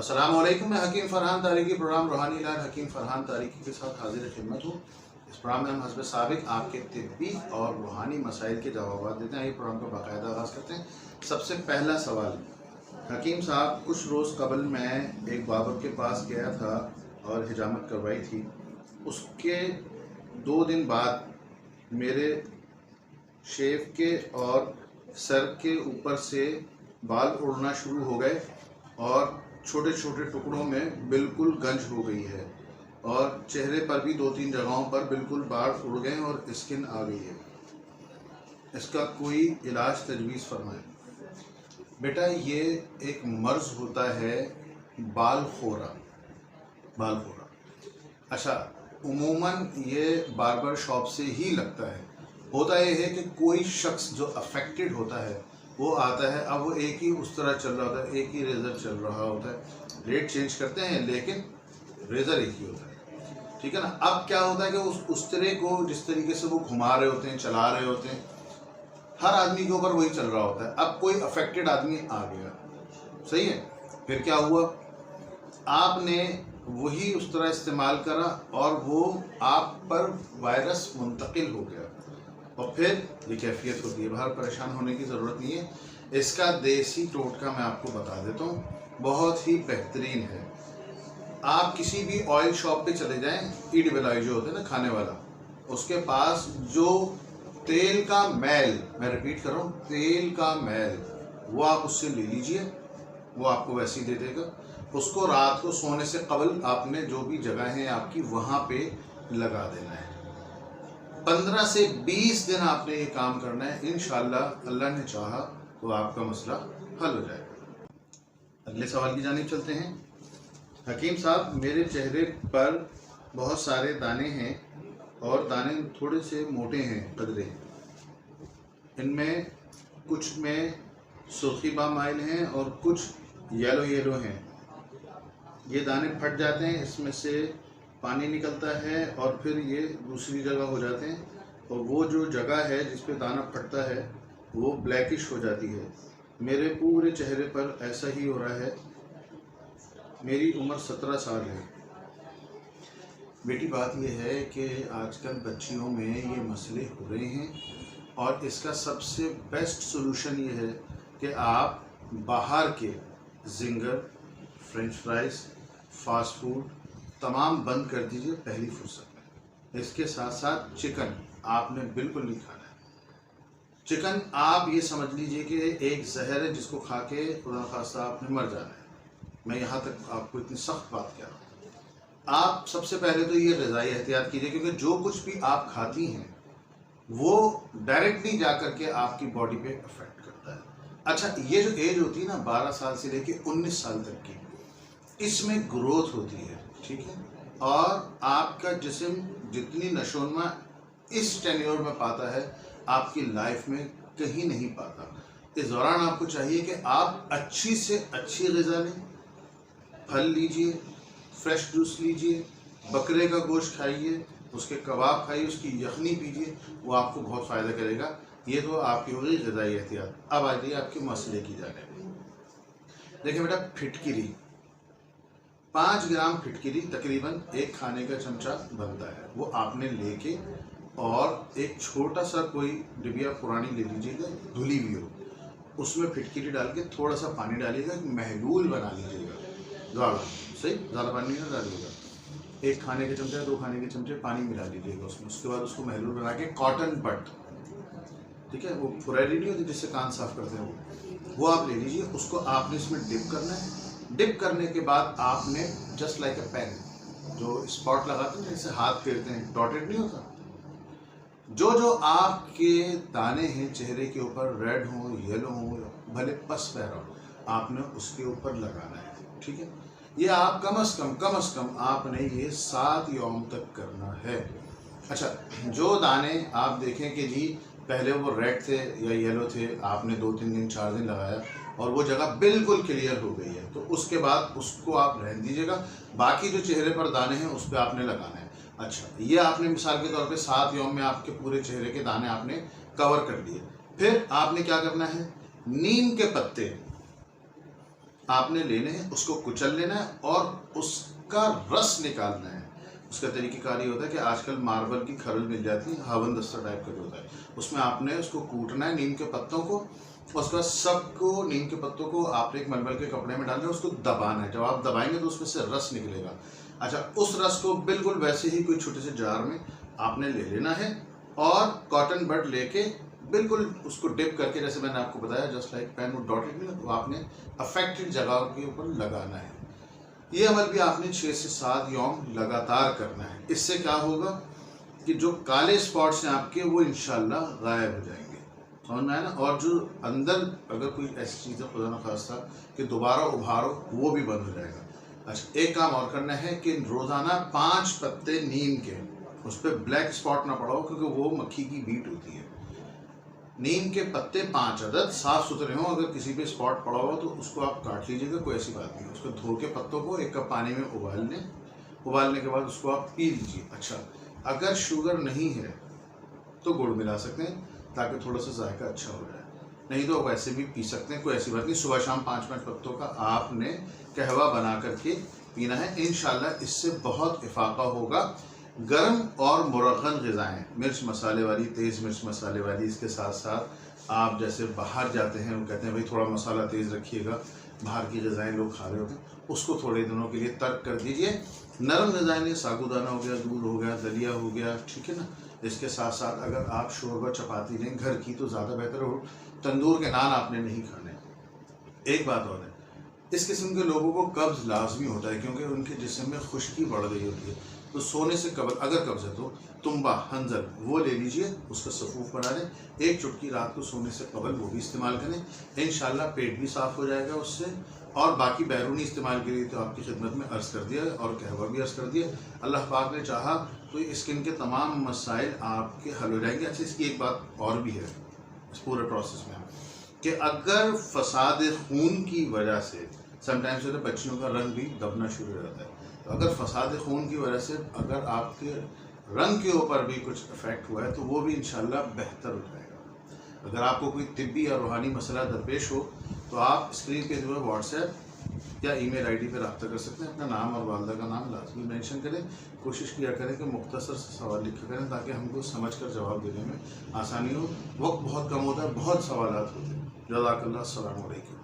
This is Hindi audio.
अस्सलामुअलैकुम। मैं हकीम फरहान तारिकी प्रोग्राम रूहानी इलाज हकीम फरहान तारिकी के साथ हाजिर खिदमत हूँ। इस प्रोग्राम में हम हस्ब साबिक आपके तिब्बी और रूहानी मसाइल के जवाब देते हैं। ये प्रोग्राम का बाकायदा आगाज़ करते हैं। सबसे पहला सवाल, हकीम साहब, कुछ रोज़ कबल मैं एक बाबर के पास गया था और हिजामत करवाई थी। उसके 2 दिन बाद मेरे शेव के और सर के ऊपर से बाल उड़ना शुरू हो गए और छोटे छोटे टुकड़ों में बिल्कुल गंज हो गई है और चेहरे पर भी 2-3 जगहों पर बिल्कुल बाल उड़ गए और स्किन आ गई है। इसका कोई इलाज तजवीज़ फरमाएं। बेटा, ये एक मर्ज़ होता है बाल खोरा। अच्छा, उमूमन ये बार्बर शॉप से ही लगता है। होता यह है कि कोई शख्स जो अफेक्टेड होता है वो आता है, अब वो एक ही उस तरह चल रहा होता है, एक ही रेज़र चल रहा होता है। रेट चेंज करते हैं लेकिन रेज़र एक ही होता है, ठीक है ना। अब क्या होता है कि उस तरह को जिस तरीके से वो घुमा रहे होते हैं, चला रहे होते हैं, हर आदमी के ऊपर वही चल रहा होता है। अब कोई अफेक्टेड आदमी आ गया, सही है, फिर क्या हुआ, आपने वही उस तरह इस्तेमाल करा और वो आप पर वायरस मुंतकिल हो गया और फिर ये कैफियत होती है। बाहर परेशान होने की ज़रूरत नहीं है। इसका देसी टोटका मैं आपको बता देता हूँ, बहुत ही बेहतरीन है। आप किसी भी ऑयल शॉप पे चले जाएं, ईड ऑयल जो होता है ना खाने वाला, उसके पास जो तेल का मैल, मैं रिपीट कर रहा हूँ, तेल का मैल, वो आप उससे ले लीजिए, वो आपको वैसे ही दे देगा। उसको रात को सोने से कबल आपने जो भी जगह है आपकी वहाँ पे लगा देना है। 15 से 20 दिन आपने ये काम करना है। इंशाअल्लाह अल्लाह ने चाहा तो आपका मसला हल हो जाएगा। अगले सवाल की जानिब चलते हैं। हकीम साहब, मेरे चेहरे पर बहुत सारे दाने हैं और दाने थोड़े से मोटे हैं, पतले। इनमें कुछ में सुर्खी बामाइल हैं और कुछ येलो हैं। ये दाने फट जाते हैं, इसमें से पानी निकलता है और फिर ये दूसरी जगह हो जाते हैं और वो जो जगह है जिस पे दाना फटता है वो ब्लैकिश हो जाती है। मेरे पूरे चेहरे पर ऐसा ही हो रहा है। मेरी उम्र 17 साल है। बेटी, बात यह है कि आजकल बच्चियों में ये मसले हो रहे हैं और इसका सबसे बेस्ट सोल्यूशन ये है कि आप बाहर के ginger, French fries, fast food तमाम बंद कर दीजिए पहली फुर्सत में। इसके साथ साथ चिकन आपने बिल्कुल नहीं खाना है। चिकन आप ये समझ लीजिए कि एक जहर है जिसको खा के खुदा खास्ता आपने मर जाना है। मैं यहाँ तक आपको इतनी सख्त बात कह रहा हूँ। आप सबसे पहले तो ये ग़िज़ाई एहतियात कीजिए, क्योंकि जो कुछ भी आप खाती हैं वो डायरेक्टली जा कर के आपकी बॉडी पे अफेक्ट करता है। अच्छा, ये जो एज होती है ना 12 साल से लेके 19 साल तक की, इसमें ग्रोथ होती है, ठीक है, और आपका जिस्म जितनी नशोनमा इस टेन्योर में पाता है आपकी लाइफ में कहीं नहीं पाता। इस दौरान आपको चाहिए कि आप अच्छी से अच्छी ग़िज़ा लें, फल लीजिए, फ्रेश जूस लीजिए, बकरे का गोश्त खाइए, उसके कबाब खाइए, उसकी यखनी पीजिए, वो आपको बहुत फ़ायदा करेगा। ये तो आपकी होगी ग़िज़ाई एहतियात। अब आ जाइए आपके मसले की जानिब। देखिए बेटा, फिटकिरी, 5 ग्राम फिटकिरी तकरीबन एक खाने का चमचा बनता है। वो आपने लेके और एक छोटा सा कोई डिबिया पुरानी ले लीजिएगा, धुली हुई हो, उसमें फिटकिरी डाल के थोड़ा सा पानी डालिएगा, महलूल बना लीजिएगा, गाढ़ा, सही, ज़्यादा पानी नहीं डालिएगा। 1 खाने के चमचे 2 खाने के चमचे पानी मिला लीजिएगा उसमें। उसके बाद उसको महलूल बना के कॉटन बड, ठीक है, वो फुरारी नहीं होती जिससे कान साफ करते हैं, वो आप ले लीजिए। उसको आपने इसमें डिप करना है। डिप करने के बाद आपने जस्ट लाइक ए पेन, जो स्पॉट लगाते हैं जैसे हाथ फेरते हैं, डॉटेड नहीं होता, जो जो आपके दाने हैं चेहरे के ऊपर, रेड हो, येलो हो, भले पस पैरा हो, आपने उसके ऊपर लगाना है, ठीक है। ये आप कम अज़ कम आपने ये 7 यौम तक करना है। अच्छा, जो दाने आप देखें कि जी पहले वो रेड थे या येलो थे, आपने 2-3 दिन 4 दिन लगाया और वो जगह बिल्कुल क्लियर हो गई है, तो उसके बाद उसको आप रहने दीजिएगा। बाकी जो चेहरे पर दाने हैं उस पर आपने लगाना है। अच्छा, ये आपने मिसाल के तौर पे 7 यौम में आपके पूरे चेहरे के दाने आपने कवर कर दिए। फिर आपने क्या करना है, नीम के पत्ते आपने लेने हैं, उसको कुचल लेना है और उसका रस निकालना है। उसका तरीक़ेकार ये होता है कि आजकल मार्बल की खरल मिल जाती है, हवन दस्ता टाइप का जो होता है, उसमें आपने उसको कूटना है नीम के पत्तों को, उसके बाद सबको नीम के पत्तों को आपने एक मलमल के कपड़े में डालना है, उसको दबाना है। जब आप दबाएंगे तो उसमें से रस निकलेगा। अच्छा, उस रस को बिल्कुल वैसे ही कोई छोटे से जार में आपने ले लेना है और कॉटन बड लेके बिल्कुल उसको डिप करके, जैसे मैंने आपको बताया just like pen would dot it, तो आपने अफेक्टेड जगह के ऊपर लगाना है। ये अमल भी आपने 6 से 7 यौम लगातार करना है। इससे क्या होगा कि जो काले स्पॉट्स हैं आपके वो इंशाल्लाह गायब हो जाएंगे। समझ में आया ना। और जो अंदर अगर कोई ऐसी चीज़ है खुदा न खास्ता कि दोबारा उभारो, वो भी बंद हो जाएगा। अच्छा, एक काम और करना है कि रोज़ाना 5 पत्ते नीम के, उस पर ब्लैक स्पॉट ना पड़ा हो क्योंकि वो मक्खी की बीट होती है। नीम के पत्ते 5 अदद साफ सुथरे हों, अगर किसी पे स्पॉट पड़ा हो तो उसको आप काट लीजिएगा, कोई ऐसी बात नहीं है। उसको धो के पत्तों को 1 कप पानी में उबाल लें, उबालने के बाद उसको आप पी लीजिए। अच्छा, अगर शुगर नहीं है तो गुड़ मिला सकते हैं ताकि थोड़ा सा जायका अच्छा हो जाए, नहीं तो वैसे भी पी सकते हैं, कोई ऐसी बात नहीं। सुबह शाम 5-5 पत्तों का आपने कहवा बना करके पीना है। इंशाल्लाह इससे बहुत इफाका होगा। गर्म और मुरगन ग़िज़ाएँ, मिर्च मसाले वाली, तेज़ मिर्च मसाले वाली, इसके साथ साथ आप जैसे बाहर जाते हैं, वो कहते हैं भाई थोड़ा मसाला तेज़ रखिएगा, बाहर की ग़िज़ाएँ लोग खा रहे होते हैं, उसको थोड़े दिनों के लिए तर्क कर दीजिए। नरम ग़िज़ाएँ में साबूदाना हो गया, दूध हो गया, दलिया हो गया, ठीक है ना। इसके साथ साथ अगर आप शोरबा चपाती लें घर की तो ज़्यादा बेहतर हो। तंदूर के नान आपने नहीं खाने। एक बात और है, इस किस्म के लोगों को कब्ज़ लाजमी होता है क्योंकि उनके जिस्म में खुश्की बढ़ गई होती है। तो सोने से कबल अगर कब्ज़ है तो तुम्बा, हंजल वो ले लीजिए, उसका सफ़ूफ बना लें। 1 चुटकी रात को सोने से कबल वो भी इस्तेमाल करें। इंशाल्लाह पेट भी साफ़ हो जाएगा उससे। और बाकी बैरूनी इस्तेमाल के लिए तो आपकी खिदमत में अर्ज़ कर दिया और कहवा भी अर्ज़ कर दिया। अल्लाह पाक ने चाहा तो स्किन के तमाम मसाइल आपके हल हो जाएंगे। अच्छा, इसकी एक बात और भी है इस पूरे प्रोसेस में कि अगर फसाद खून की वजह से समटाइम्स होता है बच्चियों का रंग भी दबना शुरू हो जाता है, तो अगर फसाद खून की वजह से अगर आपके रंग के ऊपर भी कुछ इफेक्ट हुआ है तो वो भी इंशाल्लाह बेहतर हो जाएगा। अगर आपको कोई तिब्बी या रूहानी मसला दरपेश हो तो आप स्क्रीन पे जो है व्हाट्सएप या ईमेल आईडी पे रब्ता कर सकते हैं। अपना नाम और वालदा का नाम लाजमी मेंशन करें। कोशिश किया करें कि मुख्तसर से सवाल लिखा करें ताकि हमको समझ कर जवाब देने में आसानी हो। वक्त बहुत कम होता है, बहुत सवालात होते हैं। जज़ाकल्लाह, अस्सलामु अलैकुम।